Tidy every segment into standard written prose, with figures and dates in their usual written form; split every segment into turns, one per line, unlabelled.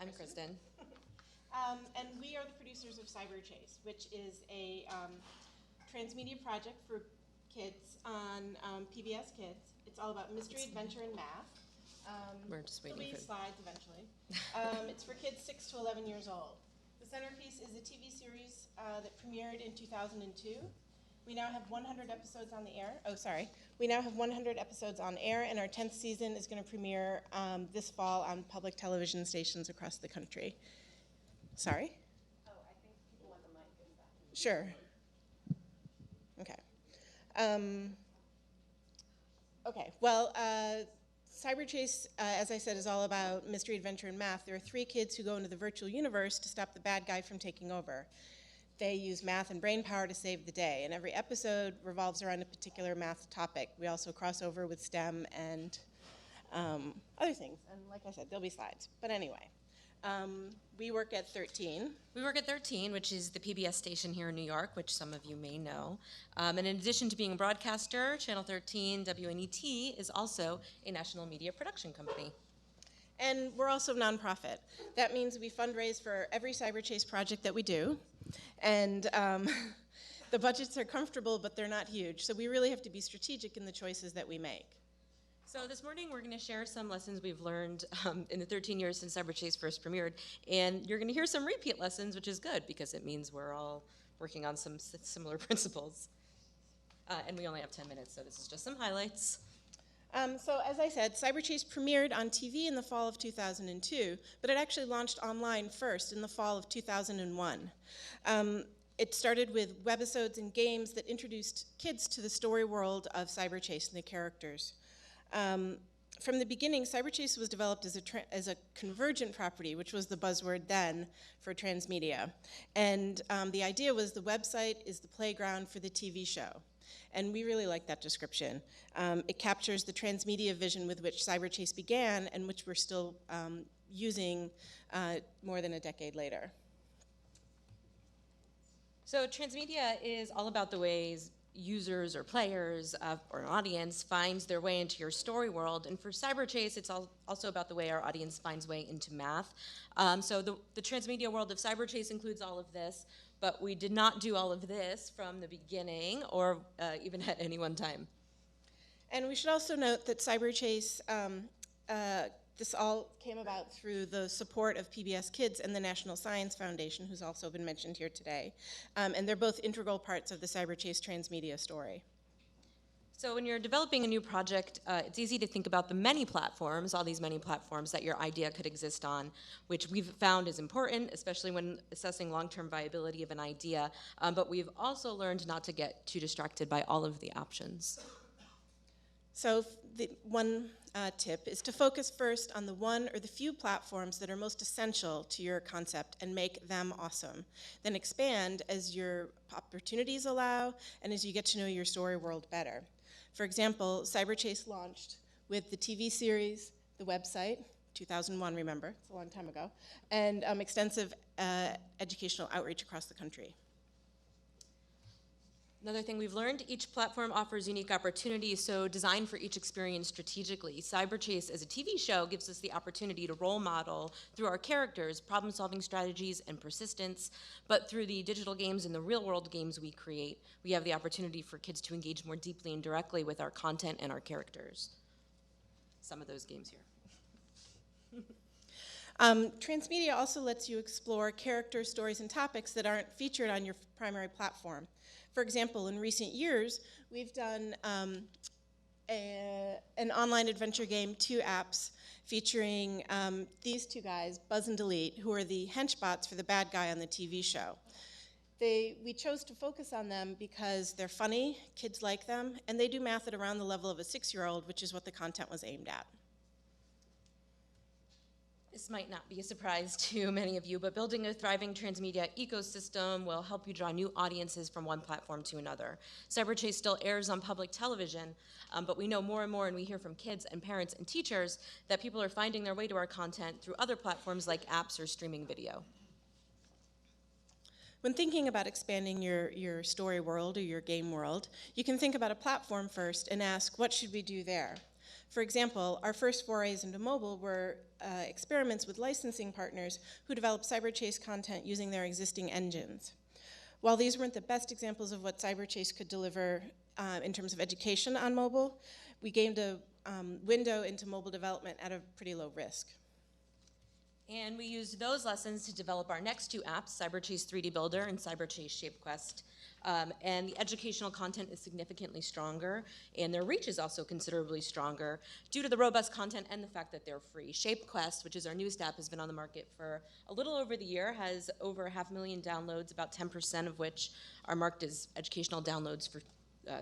I'm Kristin.
And we are the producers of Cyberchase, which is a transmedia project for kids on PBS Kids. It's all about mystery, adventure, and math.
We're just waiting
there'll be
for
slides eventually. It's for kids 6 to 11 years old. The centerpiece is a TV series that premiered in 2002. We now have 100 episodes on the air. Oh, sorry. We now have 100 episodes on air, and our 10th season is going to premiere this fall on public television stations across the country. Sorry?
Oh, I think people want the mic in back.
Sure. Okay. Okay. Well, Cyberchase, as I said, is all about mystery, adventure, and math. There are 3 kids who go into the virtual universe to stop the bad guy from taking over. They use math and brain power to save the day, and every episode revolves around a particular math topic. We also cross over with STEM and other things. And like I said, there'll be slides. But anyway, we work at 13.
We work at 13, which is the PBS station here in New York, which some of you may know. And in addition to being a broadcaster, Channel 13, WNET, is also a national media production company.
And we're also nonprofit. That means we fundraise for every Cyberchase project that we do. And the budgets are comfortable, but they're not huge. So we really have to be strategic in the choices that we make.
So this morning we're going to share some lessons we've learned in the 13 years since Cyberchase first premiered. And you're going to hear some repeat lessons, which is good because it means we're all working on some similar principles. And we only have 10 minutes, so this is just some highlights.
So as I said, Cyberchase premiered on TV in the fall of 2002, but it actually launched online first in the fall of 2001. It started with webisodes and games that introduced kids to the story world of Cyberchase and the characters. From the beginning, Cyberchase was developed as a convergent property, which was the buzzword then for transmedia. And the idea was the website is the playground for the TV show. And we really like that description. It captures the transmedia vision with which Cyberchase began and which we're still using more than a decade later.
So transmedia is all about the ways users or players or an audience finds their way into your story world. And for Cyberchase, it's also about the way our audience finds way into math. So the transmedia world of Cyberchase includes all of this, but we did not do all of this from the beginning or even at any one time.
And we should also note that Cyberchase, this all came about through the support of PBS Kids and the National Science Foundation, who's also been mentioned here today. And they're both integral parts of the Cyberchase transmedia story.
So when you're developing a new project, it's easy to think about the many platforms, all these many platforms that your idea could exist on, which we've found is important, especially when assessing long-term viability of an idea. But we've also learned not to get too distracted by all of the options.
So the one tip is to focus first on the one or the few platforms that are most essential to your concept and make them awesome. Then expand as your opportunities allow and as you get to know your story world better. For example, Cyberchase launched with the TV series, the website, 2001, remember, it's a long time ago, and extensive educational outreach across the country.
Another thing we've learned, each platform offers unique opportunities, so design for each experience strategically. Cyberchase as a TV show gives us the opportunity to role model through our characters, problem-solving strategies, and persistence. But through the digital games and the real-world games we create, we have the opportunity for kids to engage more deeply and directly with our content and our characters. Some of those games here.
Transmedia also lets you explore characters, stories, and topics that aren't featured on your primary platform. For example, in recent years, we've done an online adventure game, 2 apps, featuring these 2 guys, Buzz and Delete, who are the henchbots for the bad guy on the TV show. We chose to focus on them because they're funny, kids like them, and they do math at around the level of a 6-year-old, which is what the content was aimed at.
This might not be a surprise to many of you, but building a thriving transmedia ecosystem will help you draw new audiences from one platform to another. Cyberchase still airs on public television, but we know more and more, and we hear from kids and parents and teachers, that people are finding their way to our content through other platforms like apps or streaming video.
When thinking about expanding your story world or your game world, you can think about a platform first and ask, what should we do there? For example, our first forays into mobile were experiments with licensing partners who developed Cyberchase content using their existing engines. While these weren't the best examples of what Cyberchase could deliver in terms of education on mobile, we gained a window into mobile development at a pretty low risk.
And we used those lessons to develop our next two apps, Cyberchase 3D Builder and Cyberchase ShapeQuest. And the educational content is significantly stronger, and their reach is also considerably stronger due to the robust content and the fact that they're free. ShapeQuest, which is our newest app, has been on the market for a little over the year, has over 500,000 downloads, about 10% of which are marked as educational downloads for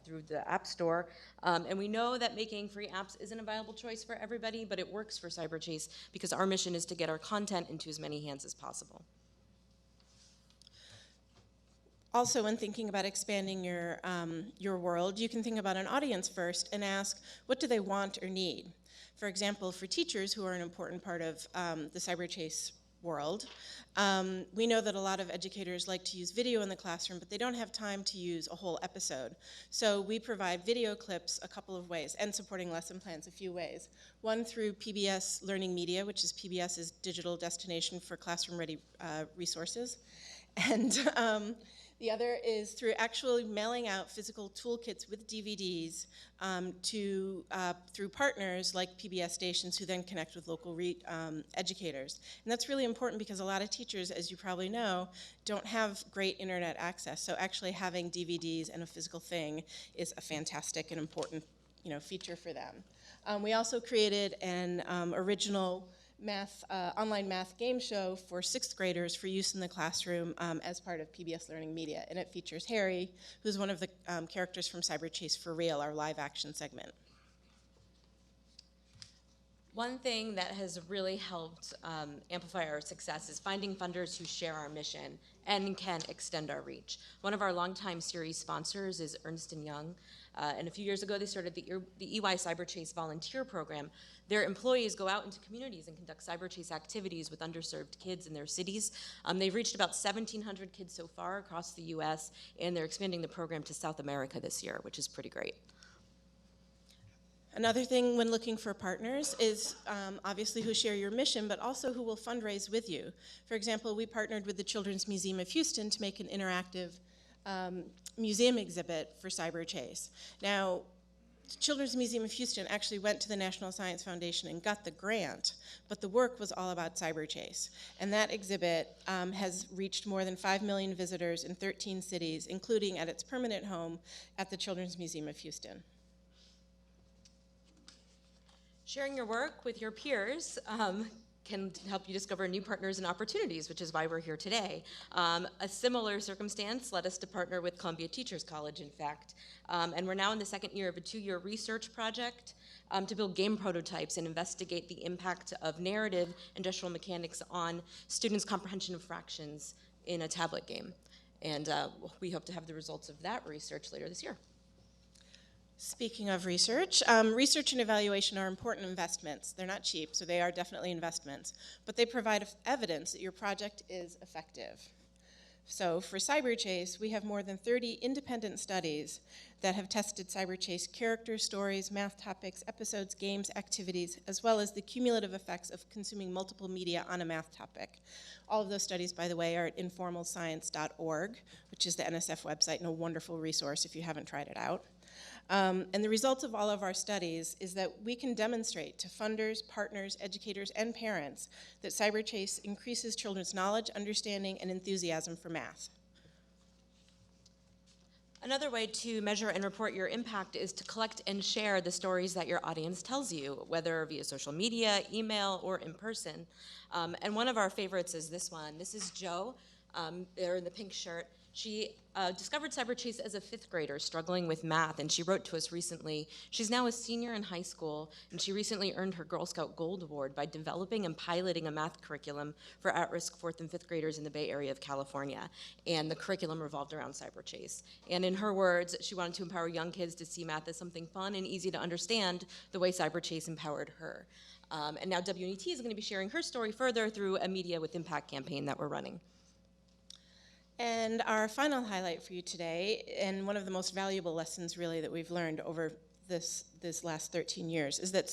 through the App Store. And we know that making free apps isn't a viable choice for everybody, but it works for Cyberchase because our mission is to get our content into as many hands as possible.
Also, when thinking about expanding your world, you can think about an audience first and ask, what do they want or need? For example, for teachers who are an important part of the Cyberchase world, we know that a lot of educators like to use video in the classroom, but they don't have time to use a whole episode. So we provide video clips a couple of ways, and supporting lesson plans a few ways. One through PBS Learning Media, which is PBS's digital destination for classroom-ready resources. And the other is through actually mailing out physical toolkits with DVDs through partners like PBS stations who then connect with local educators. And that's really important because a lot of teachers, as you probably know, don't have great internet access. So actually having DVDs and a physical thing is a fantastic and important feature for them. We also created an original online math game show for 6th graders for use in the classroom as part of PBS Learning Media. And it features Harry, who's one of the characters from Cyberchase for Real, our live action segment.
One thing that has really helped amplify our success is finding funders who share our mission and can extend our reach. One of our longtime series sponsors is Ernst Young, and a few years ago they started the EY Cyberchase volunteer program. Their employees go out into communities and conduct Cyberchase activities with underserved kids in their cities. They've reached about 1,700 kids so far across the US, and they're expanding the program to South America this year, which is pretty great.
Another thing when looking for partners is obviously who share your mission, but also who will fundraise with you. For example, we partnered with the Children's Museum of Houston to make an interactive museum exhibit for Cyberchase. Now, the Children's Museum of Houston actually went to the National Science Foundation and got the grant, but the work was all about Cyberchase. And that exhibit has reached more than 5 million visitors in 13 cities, including at its permanent home at the Children's Museum of Houston.
Sharing your work with your peers can help you discover new partners and opportunities, which is why we're here today. A similar circumstance led us to partner with Columbia Teachers College, in fact. And we're now in the second year of a 2-year research project to build game prototypes and investigate the impact of narrative industrial mechanics on students' comprehension of fractions in a tablet game. And we hope to have the results of that research later this year.
Speaking of research, research and evaluation are important investments. They're not cheap, so they are definitely investments, but they provide evidence that your project is effective. So for Cyberchase, we have more than 30 independent studies that have tested Cyberchase characters, stories, math topics, episodes, games, activities, as well as the cumulative effects of consuming multiple media on a math topic. All of those studies, by the way, are at informalscience.org, which is the NSF website and a wonderful resource if you haven't tried it out. And the results of all of our studies is that we can demonstrate to funders, partners, educators, and parents that Cyberchase increases children's knowledge, understanding, and enthusiasm for math.
Another way to measure and report your impact is to collect and share the stories that your audience tells you, whether via social media, email, or in person. And one of our favorites is this one. This is Jo. There in the pink shirt. She discovered Cyberchase as a 5th grader struggling with math, and she wrote to us recently. She's now a senior in high school, and she recently earned her Girl Scout Gold Award by developing and piloting a math curriculum for at-risk 4th and 5th graders in the Bay Area of California. And the curriculum revolved around Cyberchase. And in her words, she wanted to empower young kids to see math as something fun and easy to understand the way Cyberchase empowered her. And now WNET is going to be sharing her story further through a Media with Impact campaign that we're running.
And our final highlight for you today, and one of the most valuable lessons really that we've learned over this last 13 years is that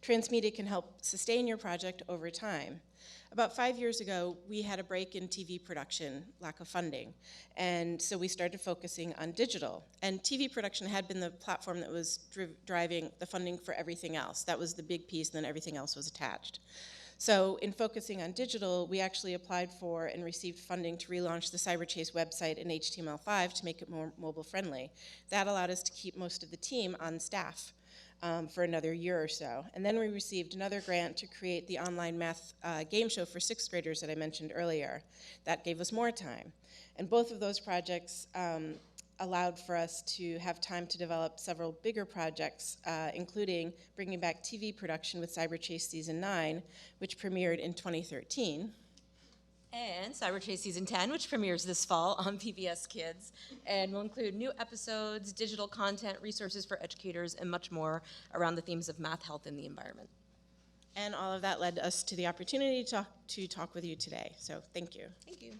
Transmedia can help sustain your project over time. About 5 years ago, we had a break in TV production, lack of funding, and so we started focusing on digital. And TV production had been the platform that was driving the funding for everything else. That was the big piece, and then everything else was attached. So in focusing on digital, we actually applied for and received funding to relaunch the Cyberchase website in HTML5 to make it more mobile friendly. That allowed us to keep most of the team on staff for another year or so. And then we received another grant to create the online math game show for 6th graders that I mentioned earlier. That gave us more time. And both of those projects allowed for us to have time to develop several bigger projects, including bringing back TV production with Cyberchase Season 9, which premiered in 2013.
And Cyberchase Season 10, which premieres this fall on PBS Kids, and will include new episodes, digital content, resources for educators, and much more around the themes of math, health, and the environment.
And all of that led us to the opportunity to talk with you today. So thank you.
Thank you.